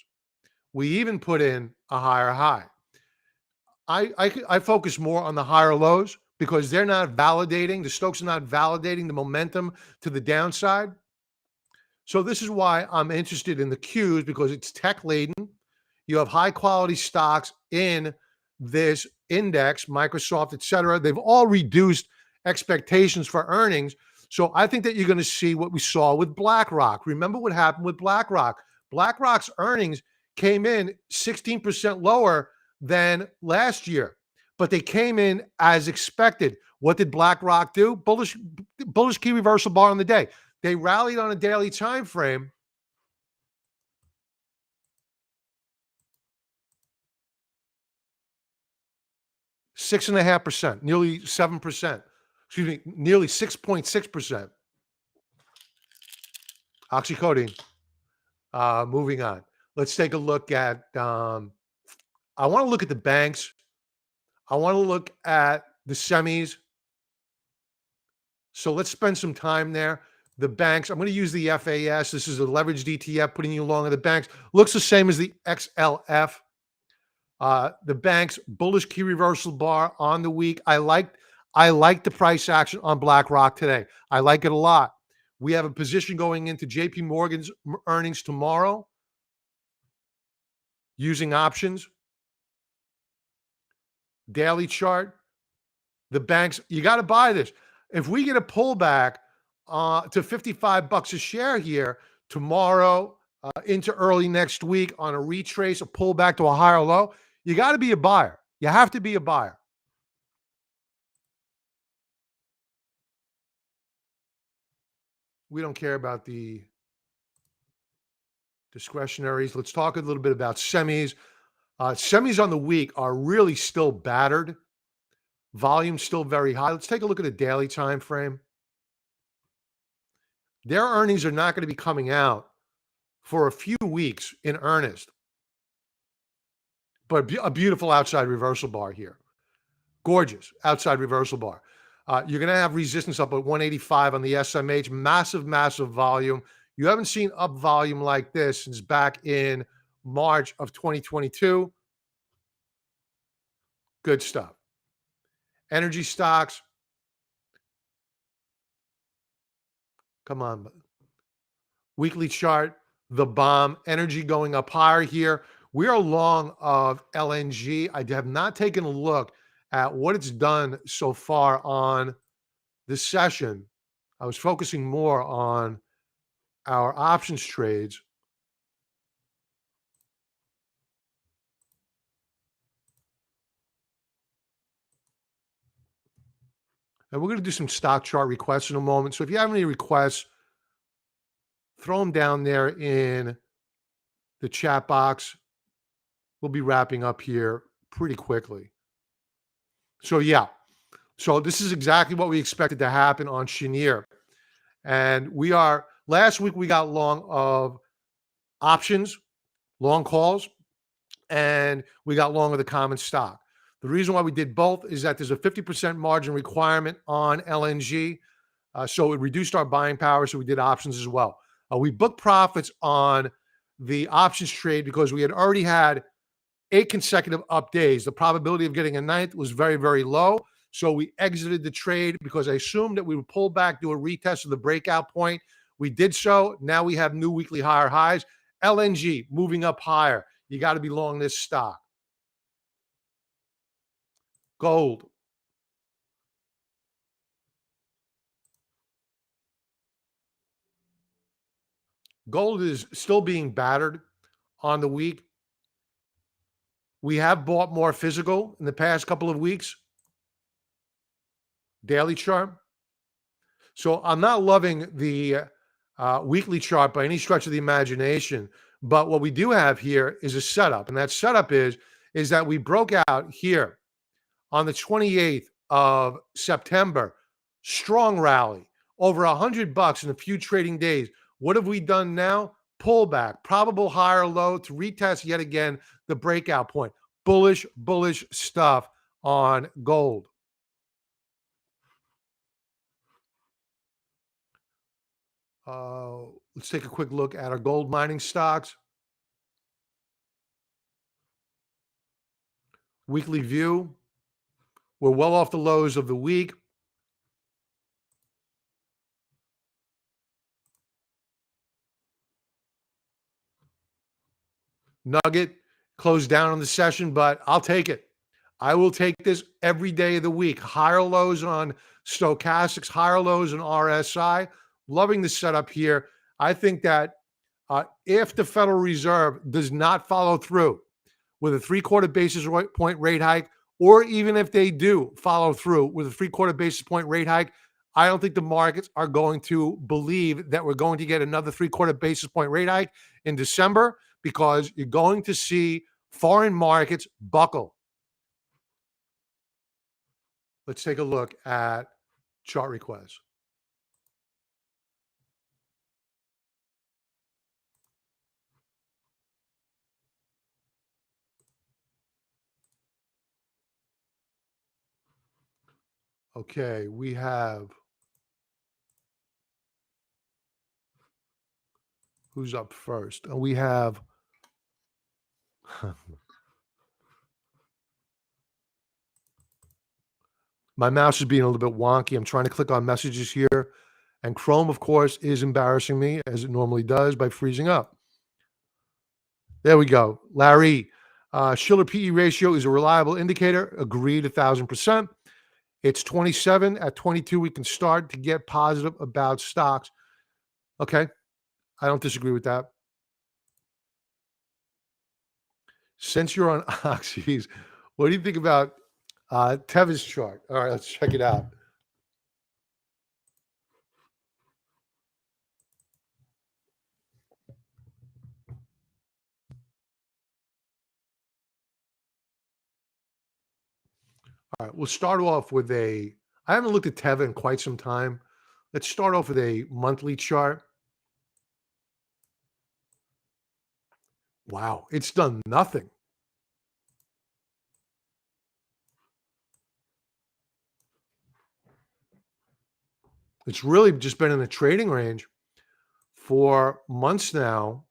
We even put in a higher high. I focus more on the higher lows because they're not validating, the Stokes are not validating the momentum to the downside. So this is why I'm interested in the Qs, because it's tech laden. You have high quality stocks in this index, Microsoft, et cetera. They've all reduced expectations for earnings. So I think that you're going to see what we saw with Blackrock. Remember what happened with Blackrock? Blackrock's earnings came in 16% lower than last year, but they came in as expected. What did Blackrock do? Bullish key reversal bar on the day. They rallied on a daily time frame. Six and a half percent, nearly 7%. Excuse me, nearly 6.6%. Oxycodine. Moving on. Let's take a look at. I want to look at the banks. I want to look at the semis. So let's spend some time there. The banks, I'm going to use the FAS. This is a leveraged ETF, putting you along with the banks. Looks the same as the XLF. The banks, bullish key reversal bar on the week. I like the price action on Blackrock today. I like it a lot. We have a position going into JP Morgan's earnings tomorrow using options. Daily chart. The banks, you got to buy this. If we get a pullback to $55 a share here tomorrow into early next week on a retrace, a pullback to a higher low, you got to be a buyer. You have to be a buyer. We don't care about the discretionaries. Let's talk a little bit about semis. Semis on the week are really still battered. Volume still very high. Let's take a look at the daily time frame. Their earnings are not going to be coming out for a few weeks in earnest. But a beautiful outside reversal bar here. Gorgeous outside reversal bar. You're going to have resistance up at 185 on the SMH. Massive, massive volume. You haven't seen up volume like this since back in March of 2022. Good stuff. Energy stocks. Come on. Weekly chart, the bomb. Energy going up higher here. We are long of LNG. I have not taken a look at what it's done so far on this session. I was focusing more on our options trades. And we're going to do some stock chart requests in a moment. So if you have any requests, throw them down there in the chat box. We'll be wrapping up here pretty quickly. So yeah, so this is exactly what we expected to happen on Cheniere. And last week we got long of options, long calls, and we got long of the common stock. The reason why we did both is that there's a 50% margin requirement on LNG. So it reduced our buying power, so we did options as well. We booked profits on the options trade because we had already had 8 consecutive up days. The probability of getting a ninth was very, very low. So we exited the trade because I assumed that we would pull back, do a retest of the breakout point. We did so. Now we have new weekly higher highs. LNG moving up higher. You got to be long this stock. Gold. Gold is still being battered on the week. We have bought more physical in the past couple of weeks. Daily chart. So I'm not loving the weekly chart by any stretch of the imagination. But what we do have here is a setup. And that setup is that we broke out here on the 28th of September. Strong rally, over $100 in a few trading days. What have we done now? Pullback, probable higher low to retest yet again the breakout point. Bullish stuff on gold. Let's take a quick look at our gold mining stocks. Weekly view. We're well off the lows of the week. Nugget closed down on the session, but I'll take it. I will take this every day of the week. Higher lows on stochastics, higher lows on RSI. Loving the setup here. I think that if the Federal Reserve does not follow through with a 3/4 basis point rate hike, or even if they do follow through with a 3/4 basis point rate hike, I don't think the markets are going to believe that we're going to get another 3/4 basis point rate hike in December, because you're going to see foreign markets buckle. Let's take a look at chart requests. Okay, we have, who's up first? And we have my mouse is being a little bit wonky. I'm trying to click on messages here. And Chrome, of course, is embarrassing me, as it normally does, by freezing up. There we go. Larry, Schiller PE ratio is a reliable indicator. Agreed 1,000%. It's 27. At 22, we can start to get positive about stocks. Okay. I don't disagree with that. Since you're on Oxys, what do you think about Teva's chart? All right, let's check it out. All right, we'll start off with I haven't looked at Teva in quite some time. Let's start off with a monthly chart. Wow, it's done nothing. It's really just been in the trading range for months now.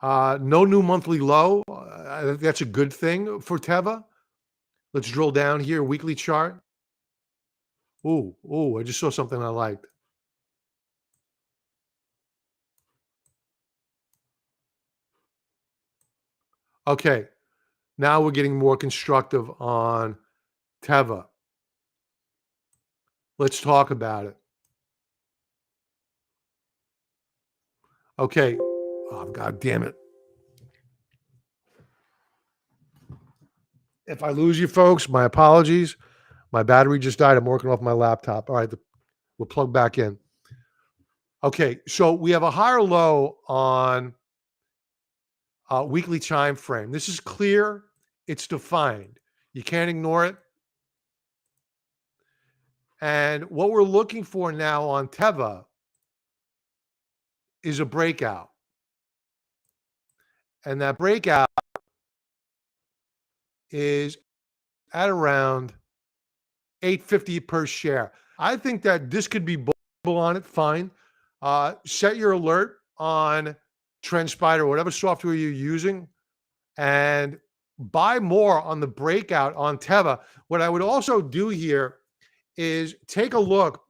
No new monthly low. That's a good thing for Teva. Let's drill down here, weekly chart. I just saw something I liked. Okay, now we're getting more constructive on Teva. Let's talk about it. Okay. Oh, God damn it. If I lose you folks, my apologies. My battery just died. I'm working off my laptop. All right, we'll plug back in. Okay, so we have a higher low on weekly time frame. This is clear. It's defined. You can't ignore it. And what we're looking for now on Teva is a breakout. And that breakout is at around $8.50 per share. I think that this could be bull on it. Fine. Set your alert on TrendSpider, whatever software you're using, and buy more on the breakout on Teva. What I would also do here is take a look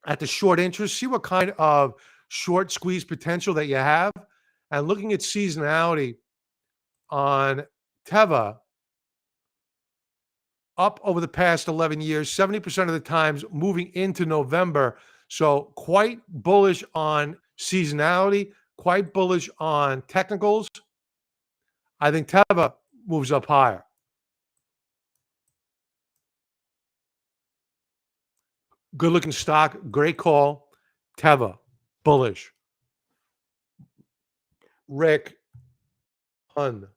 at the short interest, see what kind of short squeeze potential that you have, and looking at seasonality on Teva up over the past 11 years, 70% of the times moving into November. So quite bullish on seasonality, quite bullish on technicals. I think Teva moves up higher. Good looking stock, great call. Teva, bullish. Rick Huntsman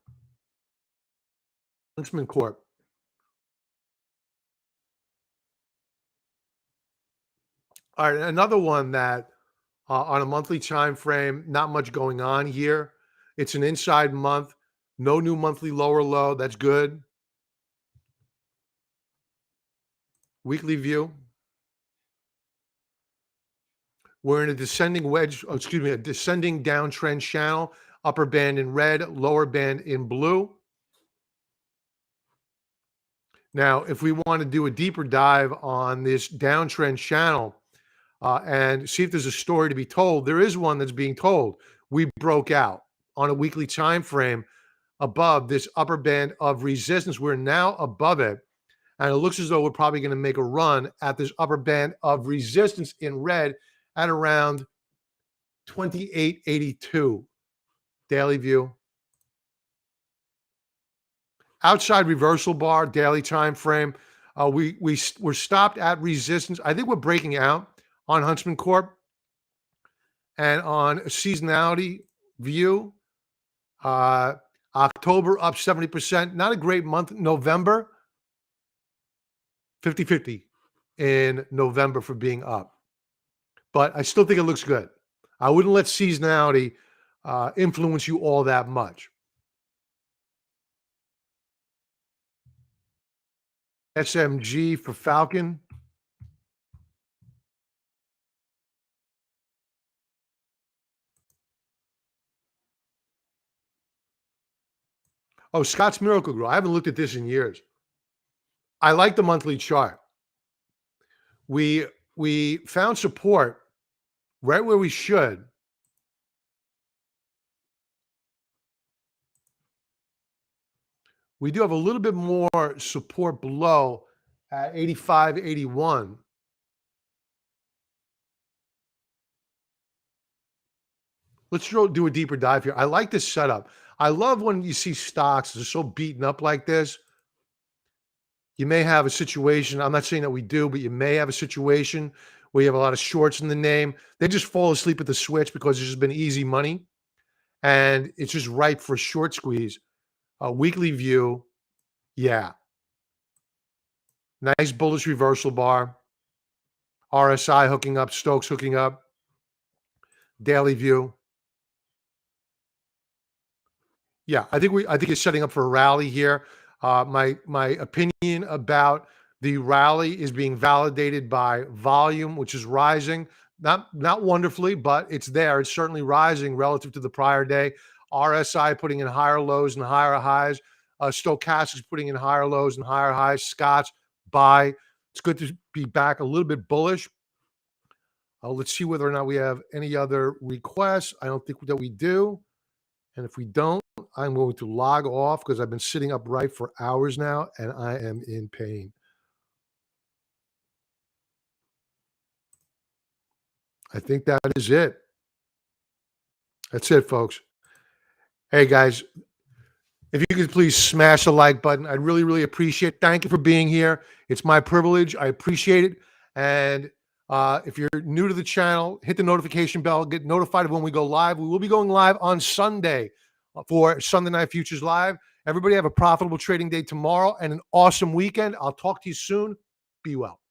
Corp. All right, another one that on a monthly time frame, not much going on here. It's an inside month, no new monthly lower low. That's good. Weekly view. We're in a descending a descending downtrend channel. Upper band in red, lower band in blue. Now, if we want to do a deeper dive on this downtrend channel and see if there's a story to be told, there is one that's being told. We broke out on a weekly time frame above this upper band of resistance. We're now above it, and it looks as though we're probably going to make a run at this upper band of resistance in red at around 28.82. Daily view. Outside reversal bar, daily time frame. We're stopped at resistance. I think we're breaking out on Huntsman Corp. And on a seasonality view, October up 70%. Not a great month. November, 50-50 in November for being up. But I still think it looks good. I wouldn't let seasonality influence you all that much. SMG for Falcon. Oh, Scott's Miracle Grow. I haven't looked at this in years. I like the monthly chart. We found support right where we should. We do have a little bit more support below at 85, 81. Let's do a deeper dive here. I like this setup. I love when you see stocks that are so beaten up like this. You may have a situation, I'm not saying that we do, but you may have a situation where you have a lot of shorts in the name. They just fall asleep at the switch because it's just been easy money. And it's just ripe for a short squeeze. A weekly view, yeah. Nice bullish reversal bar. RSI hooking up, Stokes hooking up. Daily view. Yeah, I think it's setting up for a rally here. My opinion about the rally is being validated by volume, which is rising. Not wonderfully, but it's there. It's certainly rising relative to the prior day. RSI putting in higher lows and higher highs. Stochastics putting in higher lows and higher highs. Scott's buy. It's good to be back a little bit bullish. Let's see whether or not we have any other requests. I don't think that we do. And if we don't, I'm going to log off because I've been sitting upright for hours now and I am in pain. I think that is it. That's it, folks. Hey, guys, if you could please smash the like button, I'd really, really appreciate it. Thank you for being here. It's my privilege. I appreciate it. And if you're new to the channel, hit the notification bell, get notified of when we go live. We will be going live on Sunday for Sunday Night Futures Live. Everybody have a profitable trading day tomorrow and an awesome weekend. I'll talk to you soon. Be well.